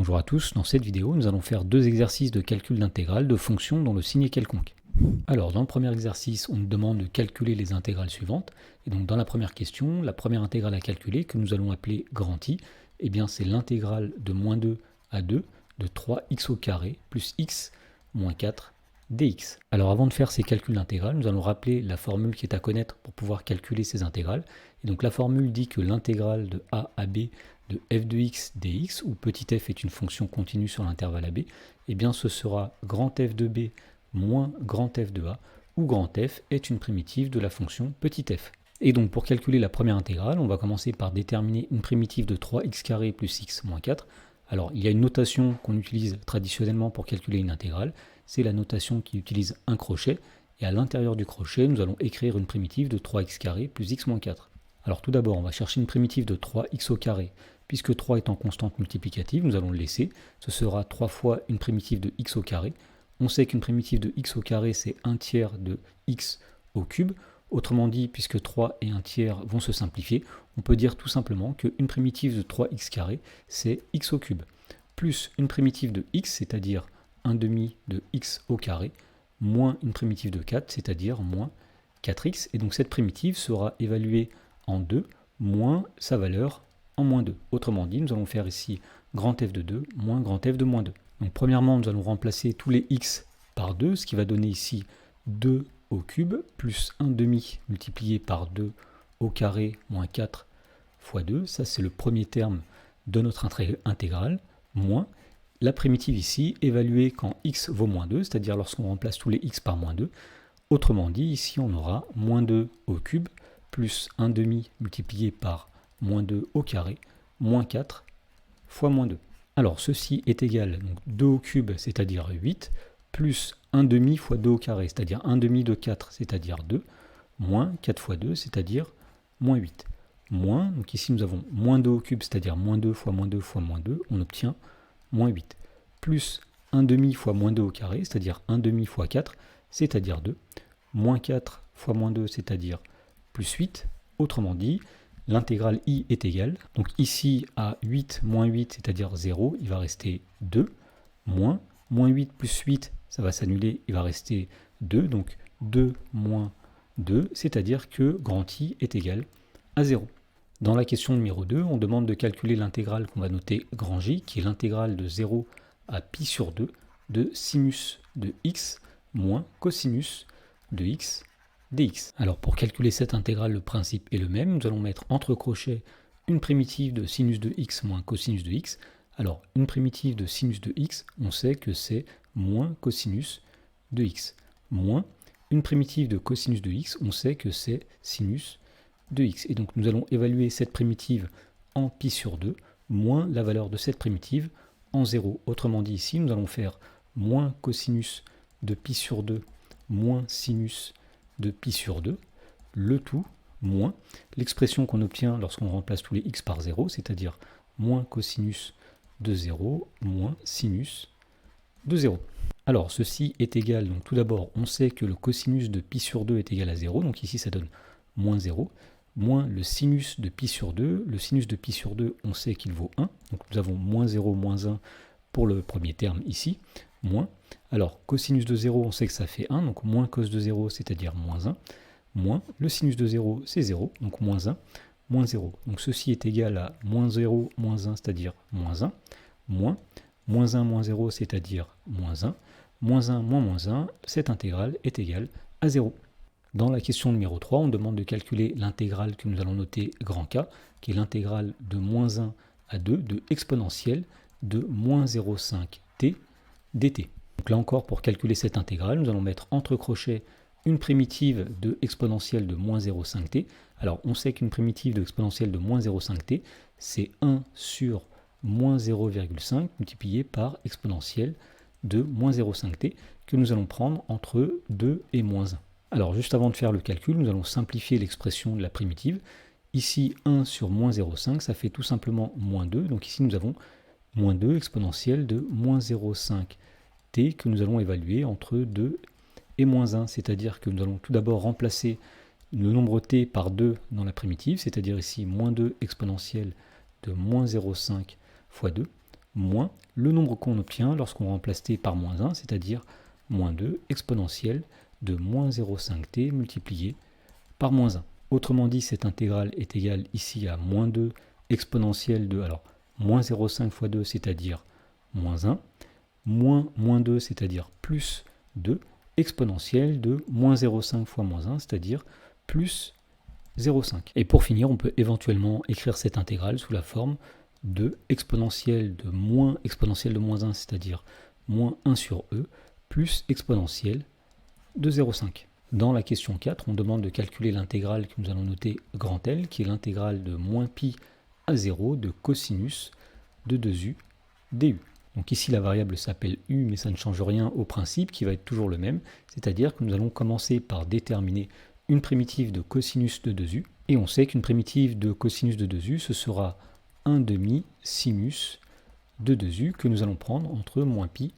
Bonjour à tous, dans cette vidéo nous allons faire deux exercices de calcul d'intégrale de fonctions dont le signe est quelconque. Alors dans le premier exercice on nous demande de calculer les intégrales suivantes, et donc dans la première question, la première intégrale à calculer que nous allons appeler grand I, eh bien c'est l'intégrale de moins 2 à 2 de 3x au carré plus x moins 4 dx. Alors avant de faire ces calculs d'intégrales, nous allons rappeler la formule qui est à connaître pour pouvoir calculer ces intégrales. Et donc la formule dit que l'intégrale de a à b de f de x dx, où petit f est une fonction continue sur l'intervalle ab, eh bien ce sera grand f de b moins grand f de a, où grand f est une primitive de la fonction petit f. Et donc pour calculer la première intégrale, on va commencer par déterminer une primitive de 3x carré plus x moins 4. Alors il y a une notation qu'on utilise traditionnellement pour calculer une intégrale, c'est la notation qui utilise un crochet, et à l'intérieur du crochet, nous allons écrire une primitive de 3x carré plus x moins 4. Alors tout d'abord, on va chercher une primitive de 3x au carré. Puisque 3 est en constante multiplicative, nous allons le laisser. Ce sera 3 fois une primitive de x au carré. On sait qu'une primitive de x au carré, c'est 1 tiers de x au cube. Autrement dit, puisque 3 et 1 tiers vont se simplifier, on peut dire tout simplement qu'une primitive de 3x carré, c'est x au cube. Plus une primitive de x, c'est-à-dire 1 demi de x au carré, moins une primitive de 4, c'est-à-dire moins 4x. Et donc cette primitive sera évaluée en 2, moins sa valeur en moins 2. Autrement dit, nous allons faire ici grand f de 2 moins grand f de moins 2. Donc premièrement, nous allons remplacer tous les x par 2, ce qui va donner ici 2 au cube, plus 1 demi multiplié par 2 au carré moins 4 fois 2. Ça, c'est le premier terme de notre intégrale, moins la primitive ici, évaluée quand x vaut moins 2, c'est-à-dire lorsqu'on remplace tous les x par moins 2. Autrement dit, ici, on aura moins 2 au cube, plus 1 demi multiplié par moins 2 au carré, moins 4 fois moins 2. Alors ceci est égal, donc 2 au cube, c'est-à-dire 8, plus 1 demi fois 2 au carré, c'est-à-dire 1 demi de 4, c'est-à-dire 2, moins 4 fois 2, c'est-à-dire moins 8. Moins, donc ici nous avons moins 2 au cube, c'est-à-dire moins 2 fois moins 2 fois moins 2, on obtient moins 8. Plus 1 demi fois moins 2 au carré, c'est-à-dire 1 demi fois 4, c'est-à-dire 2, moins 4 fois moins 2, c'est-à-dire plus 8, autrement dit, l'intégrale I est égale, donc ici à 8 moins 8, c'est-à-dire 0, il va rester 2, moins 8 plus 8, ça va s'annuler, il va rester 2, donc 2 moins 2, c'est-à-dire que grand I est égal à 0. Dans la question numéro 2, on demande de calculer l'intégrale qu'on va noter grand J, qui est l'intégrale de 0 à pi sur 2 de sinus de x moins cosinus de x dx. Alors pour calculer cette intégrale, le principe est le même. Nous allons mettre entre crochets une primitive de sinus de x moins cosinus de x. Alors une primitive de sinus de x, on sait que c'est moins cosinus de x. Moins une primitive de cosinus de x, on sait que c'est sinus de x. Et donc nous allons évaluer cette primitive en pi sur 2, moins la valeur de cette primitive en 0. Autrement dit ici, nous allons faire moins cosinus de pi sur 2 moins sinus de pi sur 2, le tout moins l'expression qu'on obtient lorsqu'on remplace tous les x par 0, c'est-à-dire moins cosinus de 0 moins sinus de 0. Alors ceci est égal, donc tout d'abord on sait que le cosinus de pi sur 2 est égal à 0, donc ici ça donne moins 0, moins le sinus de pi sur 2, le sinus de pi sur 2 on sait qu'il vaut 1, donc nous avons moins 0 moins 1 pour le premier terme ici, moins. Alors, cosinus de 0, on sait que ça fait 1, donc moins cos de 0, c'est-à-dire moins 1, moins le sinus de 0, c'est 0, donc moins 1, moins 0. Donc ceci est égal à moins 0, moins 1, c'est-à-dire moins 1, moins 1, moins 0, c'est-à-dire moins 1, moins 1, moins 1, cette intégrale est égale à 0. Dans la question numéro 3, on demande de calculer l'intégrale que nous allons noter grand K, qui est l'intégrale de moins 1 à 2 de exponentielle de moins 0,5 t dt. Donc là encore, pour calculer cette intégrale, nous allons mettre entre crochets une primitive de exponentielle de moins 0,5t. Alors on sait qu'une primitive de exponentielle de moins 0,5t, c'est 1 sur moins 0,5 multiplié par exponentielle de moins 0,5t, que nous allons prendre entre 2 et moins 1. Alors juste avant de faire le calcul, nous allons simplifier l'expression de la primitive. Ici, 1 sur moins 0,5, ça fait tout simplement moins 2. Donc ici, nous avons moins 2 exponentielle de moins 0,5 t que nous allons évaluer entre 2 et moins 1. C'est-à-dire que nous allons tout d'abord remplacer le nombre t par 2 dans la primitive, c'est-à-dire ici moins 2 exponentielle de moins 0,5 fois 2. moins le nombre qu'on obtient lorsqu'on remplace t par moins 1, c'est-à-dire moins 2 exponentielle de moins 0,5t multiplié par moins 1. Autrement dit, cette intégrale est égale ici à moins 2 exponentielle de, alors, moins 0,5 fois 2, c'est-à-dire moins 1, moins 2, c'est-à-dire plus 2, exponentielle de moins 0,5 fois moins 1, c'est-à-dire plus 0,5. Et pour finir, on peut éventuellement écrire cette intégrale sous la forme de exponentielle de moins 1, c'est-à-dire moins 1 sur e, plus exponentielle de 0,5. Dans la question 4, on demande de calculer l'intégrale que nous allons noter grand L, qui est l'intégrale de moins pi à 0 de cosinus de 2u du. Donc ici, la variable s'appelle u, mais ça ne change rien au principe qui va être toujours le même, c'est-à-dire que nous allons commencer par déterminer une primitive de cosinus de 2u, et on sait qu'une primitive de cosinus de 2u, ce sera 1 demi sinus de 2u que nous allons prendre entre moins pi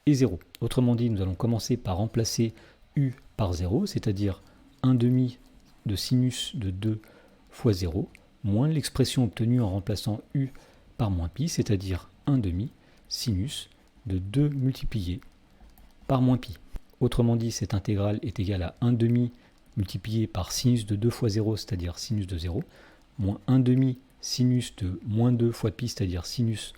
et 0. Autrement dit, nous allons commencer par remplacer u par 0, c'est-à-dire 1 demi de sinus de 2 fois 0, moins l'expression obtenue en remplaçant u par moins pi, c'est-à-dire 1 demi sinus de 2 multiplié par moins pi. Autrement dit, cette intégrale est égale à 1 demi multiplié par sinus de 2 fois 0, c'est-à-dire sinus de 0, moins 1 demi sinus de moins 2 fois pi, c'est-à-dire sinus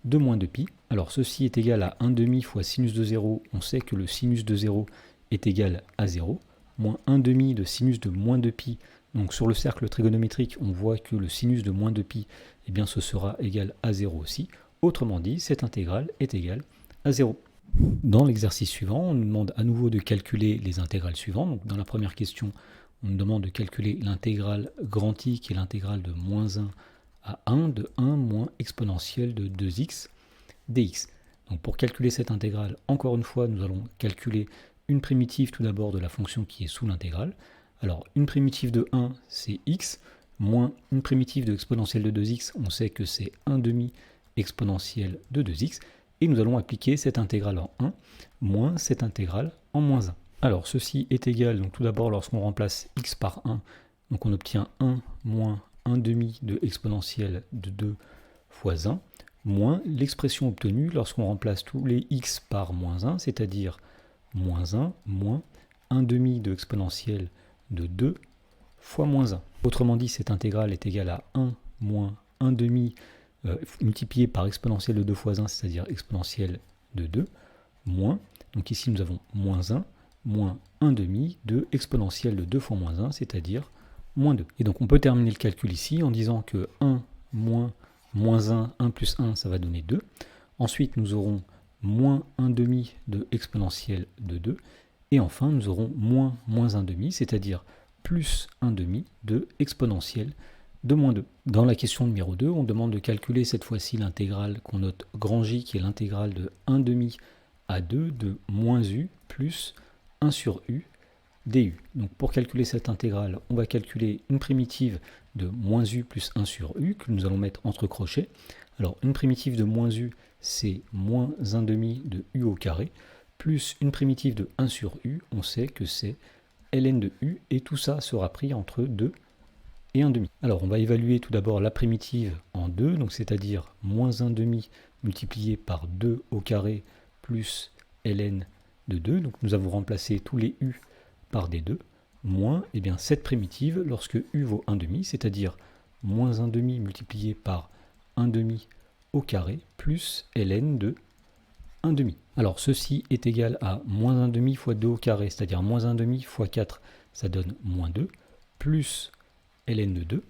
de moins 2 pi. Alors ceci est égal à 1 demi fois sinus de 0, on sait que le sinus de 0 est égal à 0, moins 1 demi de sinus de moins 2 pi. Donc sur le cercle trigonométrique, on voit que le sinus de moins 2 pi, eh bien, ce sera égal à 0 aussi. Autrement dit, cette intégrale est égale à 0. Dans l'exercice suivant, on nous demande à nouveau de calculer les intégrales suivantes. Donc dans la première question, on nous demande de calculer l'intégrale grand I, qui est l'intégrale de moins 1 à 1 de 1 moins exponentielle de 2x dx. Donc pour calculer cette intégrale, encore une fois, nous allons calculer une primitive tout d'abord de la fonction qui est sous l'intégrale. Alors une primitive de 1, c'est x, moins une primitive de exponentielle de 2x, on sait que c'est 1 demi exponentielle de 2x, et nous allons appliquer cette intégrale en 1, moins cette intégrale en moins 1. Alors ceci est égal, donc tout d'abord lorsqu'on remplace x par 1, donc on obtient 1 moins 1 demi de exponentielle de 2 fois 1, moins l'expression obtenue lorsqu'on remplace tous les x par moins 1, c'est-à-dire moins 1 moins 1 demi de exponentielle de 2 fois moins 1. Autrement dit, cette intégrale est égale à 1 moins 1 demi multiplié par exponentielle de 2 fois 1, c'est-à-dire exponentielle de 2, moins, donc ici nous avons moins 1, moins 1 demi de exponentielle de 2 fois moins 1, c'est-à-dire moins 2. Et donc on peut terminer le calcul ici en disant que 1 moins moins 1, 1 plus 1, ça va donner 2. Ensuite, nous aurons moins 1 demi de exponentielle de 2. Et enfin, nous aurons moins 1 demi, c'est-à-dire plus 1 demi de exponentielle de moins 2. Dans la question numéro 2, on demande de calculer cette fois-ci l'intégrale qu'on note grand J, qui est l'intégrale de 1 demi à 2 de moins u plus 1 sur u du. Donc pour calculer cette intégrale, on va calculer une primitive de moins u plus 1 sur u que nous allons mettre entre crochets. Alors une primitive de moins u, c'est moins 1 demi de u au carré, plus une primitive de 1 sur u, on sait que c'est ln de u, et tout ça sera pris entre 2 et 1 demi. Alors on va évaluer tout d'abord la primitive en 2, donc c'est-à-dire moins 1 demi multiplié par 2 au carré plus ln de 2, donc nous avons remplacé tous les u par des 2, moins eh bien, cette primitive lorsque u vaut 1 demi, c'est-à-dire moins 1 demi multiplié par 1 demi au carré plus ln de 1 demi. Alors ceci est égal à moins 1 demi fois 2 au carré, c'est-à-dire moins 1 demi fois 4, ça donne moins 2, plus ln de 2,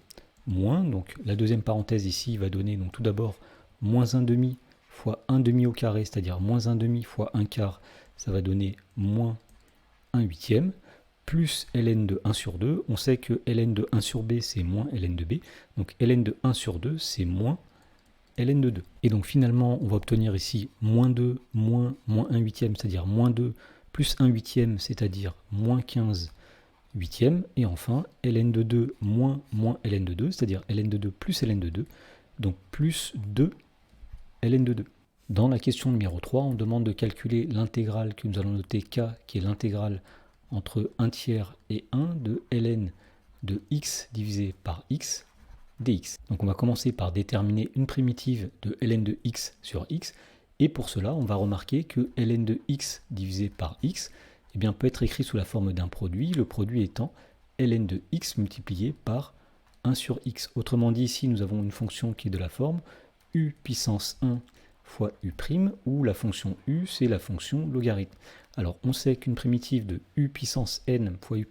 moins, donc la deuxième parenthèse ici va donner donc tout d'abord moins 1 demi fois 1 demi au carré, c'est-à-dire moins 1 demi fois 1 quart, ça va donner moins 1 huitième, plus ln de 1 sur 2, on sait que ln de 1 sur b c'est moins ln de b, donc ln de 1 sur 2 c'est moins ln de 2. Et donc finalement on va obtenir ici moins 2 moins 1 huitième, c'est-à-dire moins 2 plus 1 huitième, c'est-à-dire moins 15 huitième, et enfin ln de 2 moins ln de 2, c'est-à-dire ln de 2 plus ln de 2, donc plus 2 ln de 2. Dans la question numéro 3, on demande de calculer l'intégrale que nous allons noter k, qui est l'intégrale entre 1 tiers et 1 de ln de x divisé par x dx. Donc on va commencer par déterminer une primitive de ln de x sur x, et pour cela on va remarquer que ln de x divisé par x eh bien, peut être écrit sous la forme d'un produit, le produit étant ln de x multiplié par 1 sur x. Autrement dit, ici nous avons une fonction qui est de la forme u puissance 1 fois u', où la fonction u c'est la fonction logarithme. Alors on sait qu'une primitive de u puissance n fois u',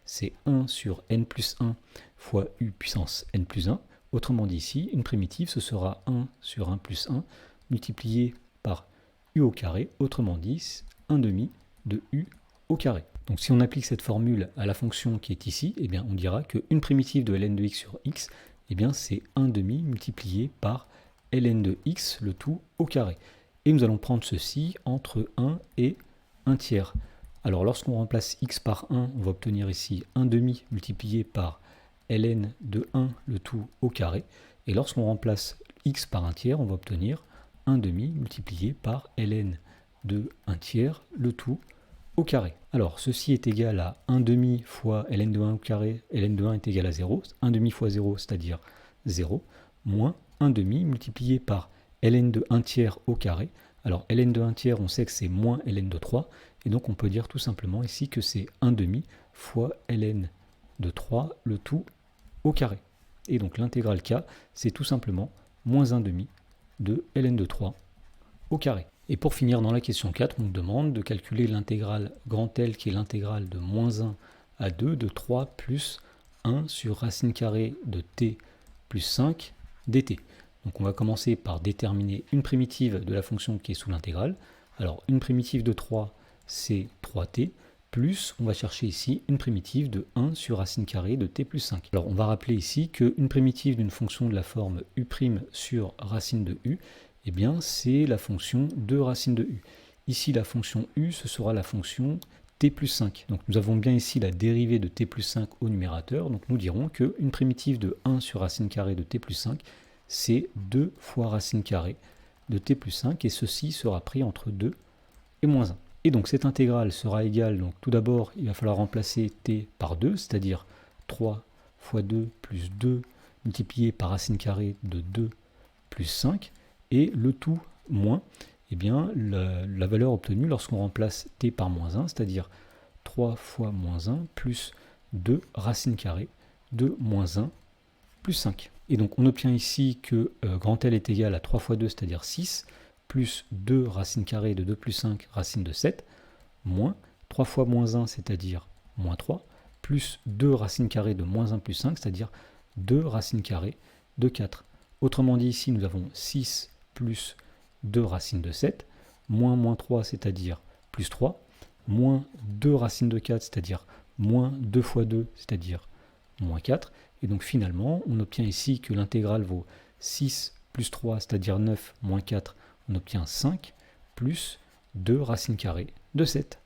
c'est 1 sur n plus 1 fois u puissance n plus 1. Autrement dit ici, une primitive ce sera 1 sur 1 plus 1 multiplié par u au carré, autrement dit 1 demi de u au carré. Donc si on applique cette formule à la fonction qui est ici, eh bien on dira qu'une primitive de ln de x sur x, eh bien c'est 1 demi multiplié par ln de x, le tout au carré. Et nous allons prendre ceci entre 1 et 1 tiers. Alors lorsqu'on remplace x par 1, on va obtenir ici 1 demi multiplié par ln de 1, le tout au carré. Et lorsqu'on remplace x par 1 tiers, on va obtenir 1 demi multiplié par ln de 1 tiers, le tout au carré. Alors ceci est égal à 1 demi fois ln de 1 au carré, ln de 1 est égal à 0, 1 demi fois 0 c'est-à-dire 0, moins 1 demi multiplié par ln de 1 tiers au carré. Alors ln de 1 tiers on sait que c'est moins ln de 3, et donc on peut dire tout simplement ici que c'est 1 demi fois ln de 3, le tout au carré. Et donc l'intégrale k c'est tout simplement moins 1 demi de ln de 3 au carré. Et pour finir, dans la question 4, on nous demande de calculer l'intégrale grand L, qui est l'intégrale de moins 1 à 2 de 3 plus 1 sur racine carrée de t plus 5 dt. Donc on va commencer par déterminer une primitive de la fonction qui est sous l'intégrale. Alors une primitive de 3, c'est 3t, plus on va chercher ici une primitive de 1 sur racine carrée de t plus 5. Alors on va rappeler ici qu'une primitive d'une fonction de la forme u' sur racine de u, eh bien c'est la fonction de racine de u. Ici la fonction u, ce sera la fonction t plus 5. Donc nous avons bien ici la dérivée de t plus 5 au numérateur, donc nous dirons qu'une primitive de 1 sur racine carrée de t plus 5, c'est 2 fois racine carrée de t plus 5, et ceci sera pris entre 2 et moins 1. Et donc cette intégrale sera égale, donc tout d'abord il va falloir remplacer t par 2, c'est-à-dire 3 fois 2 plus 2 multiplié par racine carrée de 2 plus 5, et le tout moins, eh bien, la valeur obtenue lorsqu'on remplace t par moins 1, c'est-à-dire 3 fois moins 1 plus 2 racine carrée de moins 1 plus 5. Et donc on obtient ici que grand L est égal à 3 fois 2, c'est-à-dire 6, plus 2 racine carrée de 2 plus 5 racine de 7, moins 3 fois moins 1, c'est-à-dire moins 3, plus 2 racine carrée de moins 1 plus 5, c'est-à-dire 2 racine carrée de 4. Autrement dit, ici nous avons 6 plus 2 racines de 7, moins 3, c'est-à-dire plus 3, moins 2 racines de 4, c'est-à-dire moins 2 fois 2, c'est-à-dire moins 4. Et donc finalement, on obtient ici que l'intégrale vaut 6 plus 3, c'est-à-dire 9, moins 4, on obtient 5, plus 2 racines carrées de 7.